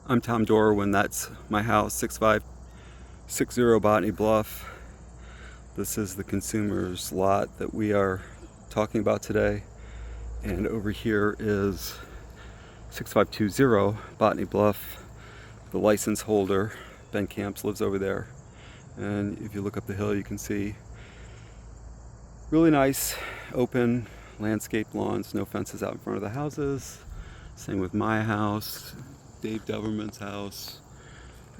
I'm Tom Dorwin. That's my house, 6560 Botany Bluff. This is the consumer's lot that we are talking about today. And over here is 6520 Botany Bluff. The license holder, Ben Camps, lives over there. And if you look up the hill, you can see really nice, open, landscaped lawns, no fences out in front of the houses. Same with my house, Dave Doverman's house,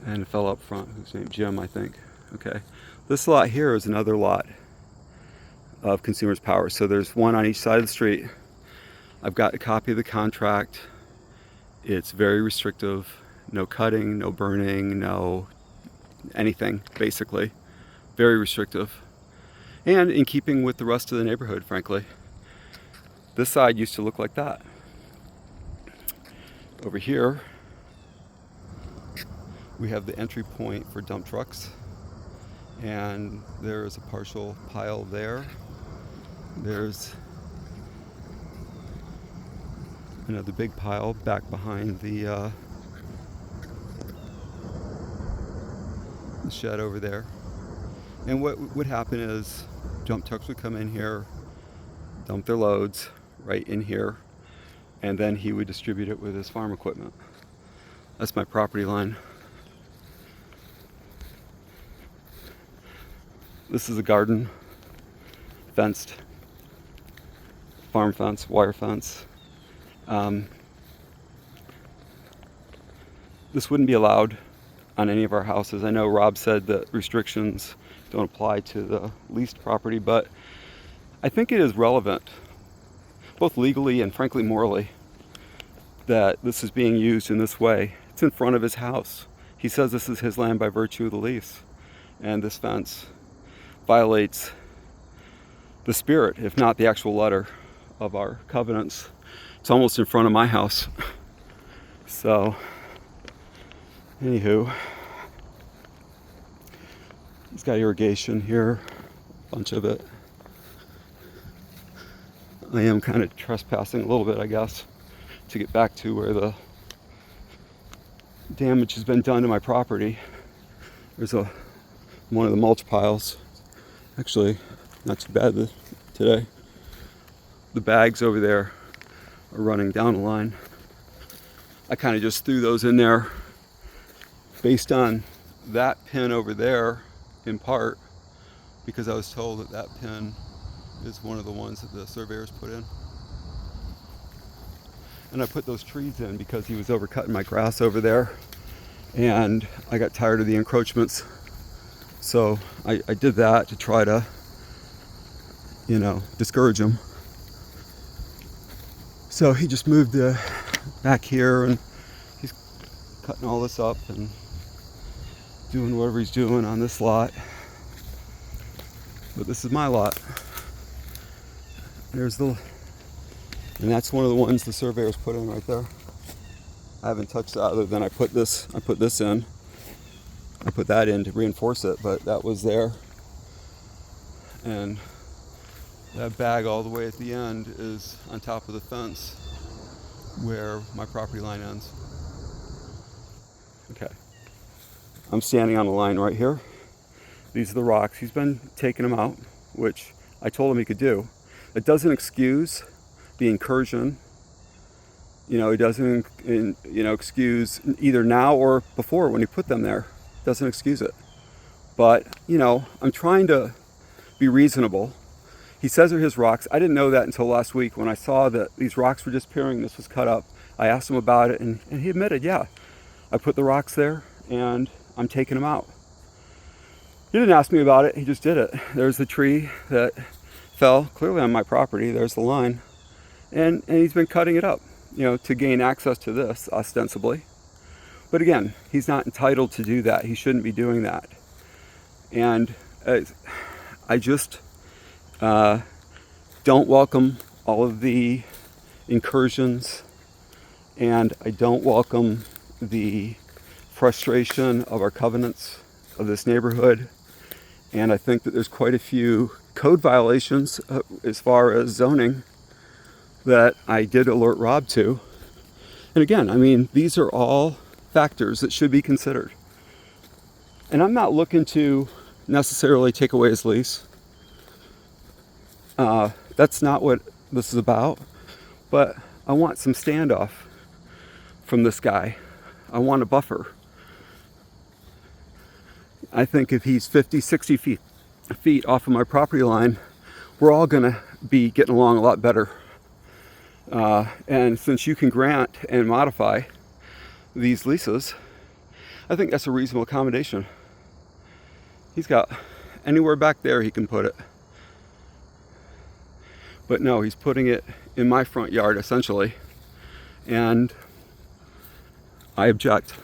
and a fellow up front who's named Jim, I think. Okay, this lot here is another lot of Consumers Power. So there's one on each side of the street. I've got a copy of the contract. It's very restrictive. No cutting, no burning, no anything, basically. Very restrictive. And in keeping with the rest of the neighborhood, frankly. This side used to look like that. Over here, we have the entry point for dump trucks, and there is a partial pile there. There's another big pile back behind the shed over there. And what would happen is dump trucks would come in here, dump their loads right in here, and then he would distribute it with his farm equipment. That's my property line. This is a garden, fenced, farm fence, wire fence. This wouldn't be allowed on any of our houses. I know Rob said that restrictions don't apply to the leased property, but I think it is relevant, both legally and frankly morally, that this is being used in this way. It's in front of his house. He says this is his land by virtue of the lease, and this fence violates the spirit, if not the actual letter, of our covenants. It's almost in front of my house. So, anywho, he's got irrigation here, a bunch of it. I am kind of trespassing a little bit, I guess, to get back to where the damage has been done to my property. There's one of the mulch piles. Actually, not too bad today. The bags over there are running down the line. I kind of just threw those in there based on that pin over there, in part, because I was told that that pin is one of the ones that the surveyors put in. And I put those trees in because he was overcutting my grass over there, and I got tired of the encroachments. So I did that to try to, discourage him. So he just moved back here, and he's cutting all this up and doing whatever he's doing on this lot. But this is my lot. And that's one of the ones the surveyors put in right there. I haven't touched that other than I put this in. I put that in to reinforce it, but that was there. And that bag all the way at the end is on top of the fence where my property line ends. Okay. I'm standing on the line right here. These are the rocks. He's been taking them out, which I told him he could do. It doesn't excuse the incursion. It doesn't, excuse either now or before when he put them there. Doesn't excuse it. But, I'm trying to be reasonable. He says they're his rocks. I didn't know that until last week when I saw that these rocks were disappearing. This was cut up. I asked him about it, and he admitted, yeah, I put the rocks there, and I'm taking them out. He didn't ask me about it. He just did it. There's the tree that fell clearly on my property. There's the line. And he's been cutting it up, to gain access to this, ostensibly. But again, he's not entitled to do that. He shouldn't be doing that. And I just don't welcome all of the incursions, and I don't welcome the frustration of our covenants of this neighborhood. And I think that there's quite a few code violations as far as zoning that I did alert Rob to. And again, these are all factors that should be considered. And I'm not looking to necessarily take away his lease. That's not what this is about. But I want some standoff from this guy. I want a buffer. I think if he's 50, 60 feet off of my property line, we're all going to be getting along a lot better. And since you can grant and modify these leases, I think that's a reasonable accommodation. He's got anywhere back there he can put it. But no, he's putting it in my front yard essentially. And I object.